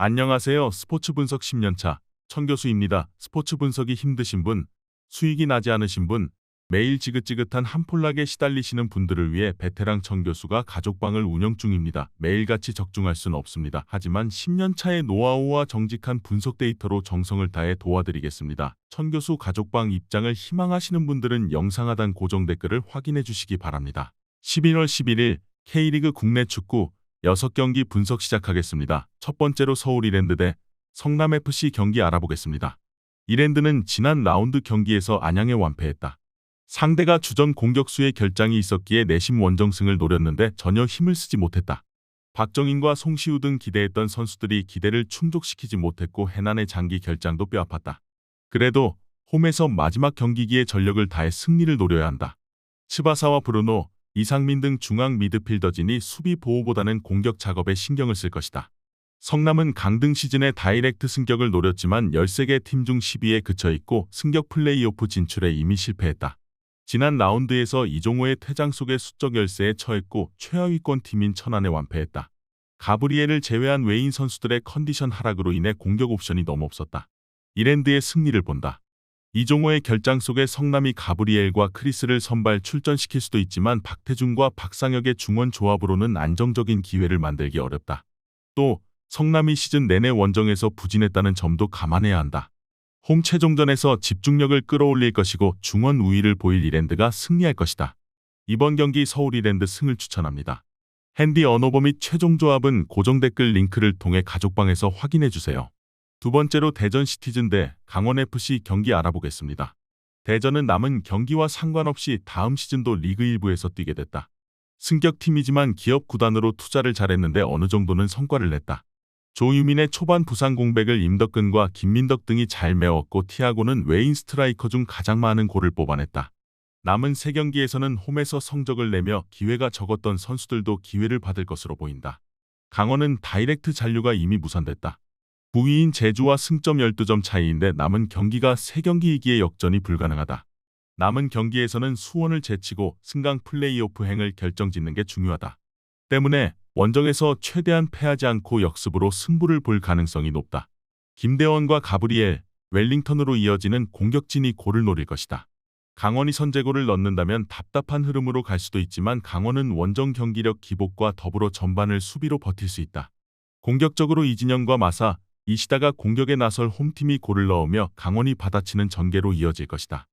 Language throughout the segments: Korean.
안녕하세요. 스포츠 분석 10년차 천교수입니다. 스포츠 분석이 힘드신 분, 수익이 나지 않으신 분, 매일 지긋지긋한 한폴락에 시달리시는 분들을 위해 베테랑 천교수가 가족방을 운영 중입니다. 매일같이 적중할 수는 없습니다. 하지만 10년차의 노하우와 정직한 분석 데이터로 정성을 다해 도와드리겠습니다. 천교수 가족방 입장을 희망하시는 분들은 영상 하단 고정 댓글을 확인해 주시기 바랍니다. 11월 11일 K리그 국내 축구 6경기 분석 시작하겠습니다. 첫 번째로 서울 이랜드 대 성남FC 경기 알아보겠습니다. 이랜드는 지난 라운드 경기에서 안양에 완패했다. 상대가 주전 공격수의 결장이 있었기에 내심 원정승을 노렸는데 전혀 힘을 쓰지 못했다. 박정인과 송시우 등 기대했던 선수들이 기대를 충족시키지 못했고 해난의 장기 결장도 뼈아팠다. 그래도 홈에서 마지막 경기기에 전력을 다해 승리를 노려야 한다. 츠바사와 브루노, 이상민 등 중앙 미드필더진이 수비 보호보다는 공격 작업에 신경을 쓸 것이다. 성남은 강등 시즌에 다이렉트 승격을 노렸지만 13개 팀 중 10위에 그쳐있고 승격 플레이오프 진출에 이미 실패했다. 지난 라운드에서 이종호의 퇴장 속에 수적 열세에 처했고 최하위권 팀인 천안에 완패했다. 가브리엘을 제외한 외인 선수들의 컨디션 하락으로 인해 공격 옵션이 너무 없었다. 이랜드의 승리를 본다. 이종호의 결장 속에 성남이 가브리엘과 크리스를 선발 출전시킬 수도 있지만 박태준과 박상혁의 중원 조합으로는 안정적인 기회를 만들기 어렵다. 또 성남이 시즌 내내 원정에서 부진했다는 점도 감안해야 한다. 홈 최종전에서 집중력을 끌어올릴 것이고 중원 우위를 보일 이랜드가 승리할 것이다. 이번 경기 서울 이랜드 승을 추천합니다. 핸디 언어버 및 최종 조합은 고정 댓글 링크를 통해 가족방에서 확인해주세요. 두 번째로 대전 시티즌 대 강원FC 경기 알아보겠습니다. 대전은 남은 경기와 상관없이 다음 시즌도 리그 1부에서 뛰게 됐다. 승격팀이지만 기업 구단으로 투자를 잘했는데 어느 정도는 성과를 냈다. 조유민의 초반 부상 공백을 임덕근과 김민덕 등이 잘 메웠고 티아고는 외인 스트라이커 중 가장 많은 골을 뽑아냈다. 남은 3경기에서는 홈에서 성적을 내며 기회가 적었던 선수들도 기회를 받을 것으로 보인다. 강원은 다이렉트 잔류가 이미 무산됐다. 9위인 제주와 승점 12점 차이인데 남은 경기가 3경기이기에 역전이 불가능하다. 남은 경기에서는 수원을 제치고 승강 플레이오프 행을 결정짓는 게 중요하다. 때문에 원정에서 최대한 패하지 않고 역습으로 승부를 볼 가능성이 높다. 김대원과 가브리엘, 웰링턴으로 이어지는 공격진이 골을 노릴 것이다. 강원이 선제골을 넣는다면 답답한 흐름으로 갈 수도 있지만 강원은 원정 경기력 기복과 더불어 전반을 수비로 버틸 수 있다. 공격적으로 이진영과 마사, 이시다가 공격에 나설 홈팀이 골을 넣으며 강원이 받아치는 전개로 이어질 것이다.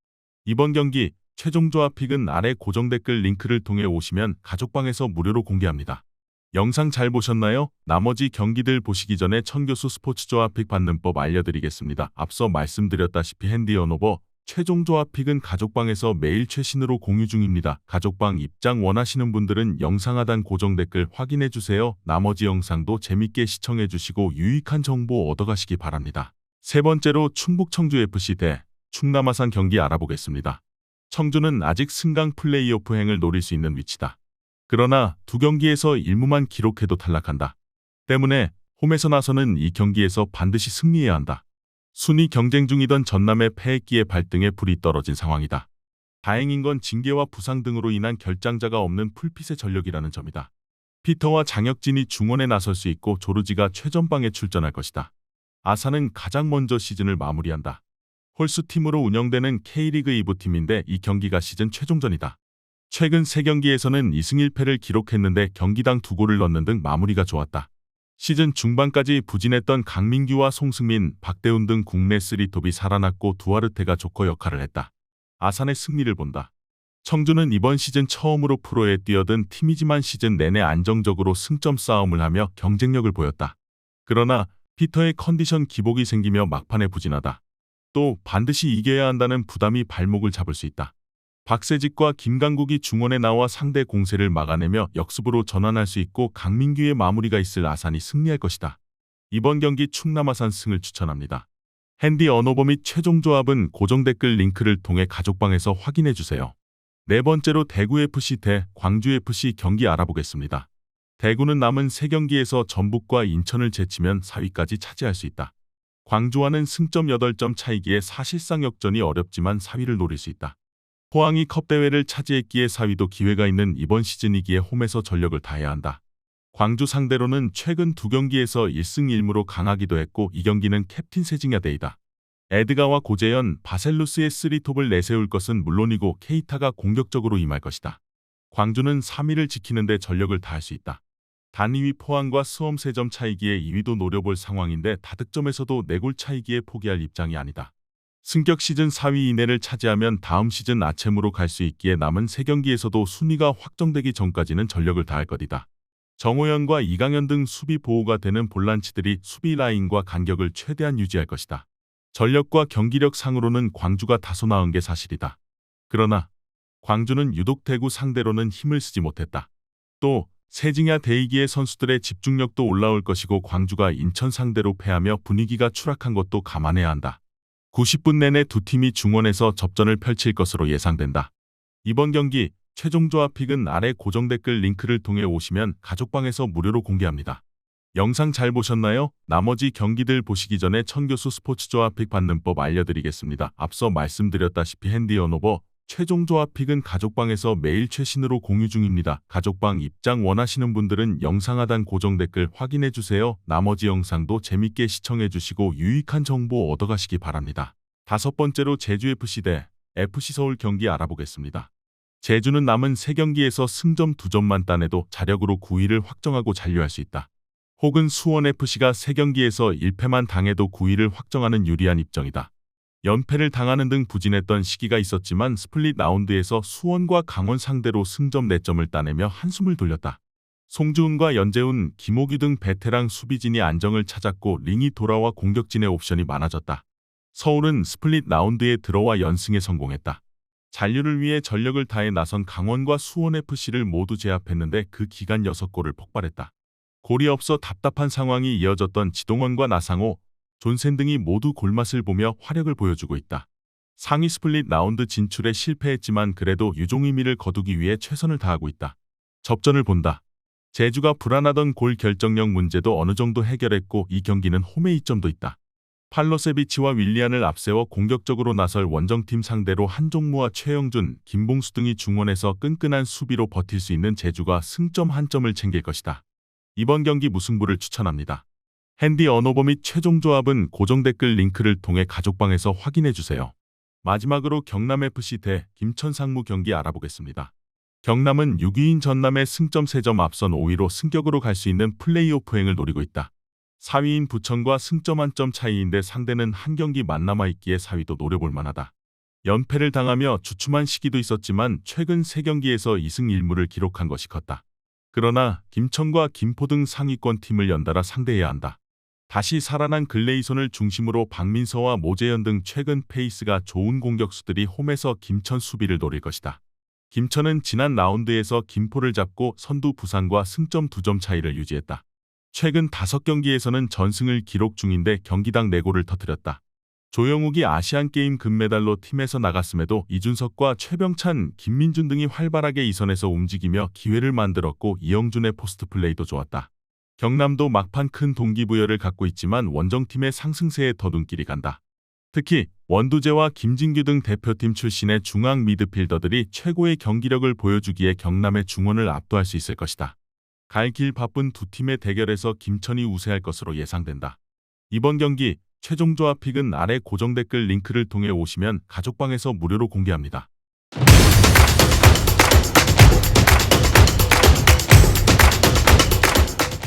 이번 경기 최종 조합 픽은 아래 고정 댓글 링크를 통해 오시면 가족방에서 무료로 공개합니다. 영상 잘 보셨나요? 나머지 경기들 보시기 전에 천교수 스포츠 조합 픽 받는 법 알려드리겠습니다. 앞서 말씀드렸다시피 핸디 언어버 최종 조합 픽은 가족방에서 매일 최신으로 공유 중입니다. 가족방 입장 원하시는 분들은 영상 하단 고정 댓글 확인해주세요. 나머지 영상도 재밌게 시청해주시고 유익한 정보 얻어가시기 바랍니다. 세 번째로 충북 청주FC 대 충남 아산 경기 알아보겠습니다. 청주는 아직 승강 플레이오프 행을 노릴 수 있는 위치다. 그러나 두 경기에서 1무만 기록해도 탈락한다. 때문에 홈에서 나서는 이 경기에서 반드시 승리해야 한다. 순위 경쟁 중이던 전남의 패했기에 발등에 불이 떨어진 상황이다. 다행인 건 징계와 부상 등으로 인한 결장자가 없는 풀핏의 전력이라는 점이다. 피터와 장혁진이 중원에 나설 수 있고 조르지가 최전방에 출전할 것이다. 아산은 가장 먼저 시즌을 마무리한다. 홀수팀으로 운영되는 K리그 2부 팀인데 이 경기가 시즌 최종전이다. 최근 3경기에서는 2승 1패를 기록했는데 경기당 2골을 넣는 등 마무리가 좋았다. 시즌 중반까지 부진했던 강민규와 송승민, 박대훈 등 국내 3톱이 살아났고 두아르테가 조커 역할을 했다. 아산의 승리를 본다. 청주는 이번 시즌 처음으로 프로에 뛰어든 팀이지만 시즌 내내 안정적으로 승점 싸움을 하며 경쟁력을 보였다. 그러나 피터의 컨디션 기복이 생기며 막판에 부진하다. 또 반드시 이겨야 한다는 부담이 발목을 잡을 수 있다. 박세직과 김강국이 중원에 나와 상대 공세를 막아내며 역습으로 전환할 수 있고 강민규의 마무리가 있을 아산이 승리할 것이다. 이번 경기 충남 아산 승을 추천합니다. 핸디 언어버 및 최종 조합은 고정 댓글 링크를 통해 가족방에서 확인해주세요. 네 번째로 대구FC 대 광주FC 경기 알아보겠습니다. 대구는 남은 3경기에서 전북과 인천을 제치면 4위까지 차지할 수 있다. 광주와는 승점 8점 차이기에 사실상 역전이 어렵지만 4위를 노릴 수 있다. 포항이 컵대회를 차지했기에 4위도 기회가 있는 이번 시즌이기에 홈에서 전력을 다해야 한다. 광주 상대로는 최근 두 경기에서 1승 1무로 강하기도 했고 이 경기는 캡틴 세징야 데이다. 에드가와 고재현, 바셀루스의 3톱을 내세울 것은 물론이고 케이타가 공격적으로 임할 것이다. 광주는 3위를 지키는 데 전력을 다할 수 있다. 단 2위 포항과 수험 3점 차이기에 2위도 노려볼 상황인데 다득점에서도 4골 차이기에 포기할 입장이 아니다. 승격 시즌 4위 이내를 차지하면 다음 시즌 아챔으로 갈 수 있기에 남은 3경기에서도 순위가 확정되기 전까지는 전력을 다할 것이다. 정호연과 이강현 등 수비 보호가 되는 볼란치들이 수비 라인과 간격을 최대한 유지할 것이다. 전력과 경기력 상으로는 광주가 다소 나은 게 사실이다. 그러나 광주는 유독 대구 상대로는 힘을 쓰지 못했다. 또 세징야 대이기의 선수들의 집중력도 올라올 것이고 광주가 인천 상대로 패하며 분위기가 추락한 것도 감안해야 한다. 90분 내내 두 팀이 중원에서 접전을 펼칠 것으로 예상된다. 이번 경기 최종 조합픽은 아래 고정 댓글 링크를 통해 오시면 가족방에서 무료로 공개합니다. 영상 잘 보셨나요? 나머지 경기들 보시기 전에 천교수 스포츠 조합픽 받는 법 알려드리겠습니다. 앞서 말씀드렸다시피 핸디 언오버 최종 조합픽은 가족방에서 매일 최신으로 공유 중입니다. 가족방 입장 원하시는 분들은 영상 하단 고정 댓글 확인해주세요. 나머지 영상도 재밌게 시청해주시고 유익한 정보 얻어가시기 바랍니다. 5번째로 제주FC 대 FC서울 경기 알아보겠습니다. 제주는 남은 3경기에서 승점 2점만 따내도 자력으로 9위를 확정하고 잔류할 수 있다. 혹은 수원FC가 3경기에서 1패만 당해도 9위를 확정하는 유리한 입장이다. 연패를 당하는 등 부진했던 시기가 있었지만 스플릿 라운드에서 수원과 강원 상대로 승점 4점을 따내며 한숨을 돌렸다. 송주훈과 연재훈, 김호규 등 베테랑 수비진이 안정을 찾았고 링이 돌아와 공격진의 옵션이 많아졌다. 서울은 스플릿 라운드에 들어와 연승에 성공했다. 잔류를 위해 전력을 다해 나선 강원과 수원FC를 모두 제압했는데 그 기간 6골을 폭발했다. 골이 없어 답답한 상황이 이어졌던 지동원과 나상호, 존센 등이 모두 골맛을 보며 화력을 보여주고 있다. 상위 스플릿 라운드 진출에 실패했지만 그래도 유종의미를 거두기 위해 최선을 다하고 있다. 접전을 본다. 제주가 불안하던 골 결정력 문제도 어느 정도 해결했고 이 경기는 홈에 이점도 있다. 팔로세비치와 윌리안을 앞세워 공격적으로 나설 원정팀 상대로 한종무와 최영준, 김봉수 등이 중원에서 끈끈한 수비로 버틸 수 있는 제주가 승점 1점을 챙길 것이다. 이번 경기 무승부를 추천합니다. 핸디 언오버 및 최종 조합은 고정 댓글 링크를 통해 가족방에서 확인해주세요. 마지막으로 경남FC 대 김천 상무 경기 알아보겠습니다. 경남은 6위인 전남의 승점 3점 앞선 5위로 승격으로 갈 수 있는 플레이오프행을 노리고 있다. 4위인 부천과 승점 1점 차이인데 상대는 한 경기만 남아있기에 4위도 노려볼 만하다. 연패를 당하며 주춤한 시기도 있었지만 최근 3경기에서 2승 1무를 기록한 것이 컸다. 그러나 김천과 김포 등 상위권 팀을 연달아 상대해야 한다. 다시 살아난 글레이손을 중심으로 박민서와 모재현 등 최근 페이스가 좋은 공격수들이 홈에서 김천 수비를 노릴 것이다. 김천은 지난 라운드에서 김포를 잡고 선두 부산과 승점 2점 차이를 유지했다. 최근 5경기에서는 전승을 기록 중인데 경기당 4골을 터뜨렸다. 조영욱이 아시안게임 금메달로 팀에서 나갔음에도 이준석과 최병찬, 김민준 등이 활발하게 이선에서 움직이며 기회를 만들었고 이영준의 포스트 플레이도 좋았다. 경남도 막판 큰 동기부여를 갖고 있지만 원정팀의 상승세에 더 눈길이 간다. 특히 원두재와 김진규 등 대표팀 출신의 중앙 미드필더들이 최고의 경기력을 보여주기에 경남의 중원을 압도할 수 있을 것이다. 갈 길 바쁜 두 팀의 대결에서 김천이 우세할 것으로 예상된다. 이번 경기 최종 조합픽은 아래 고정 댓글 링크를 통해 오시면 가족방에서 무료로 공개합니다.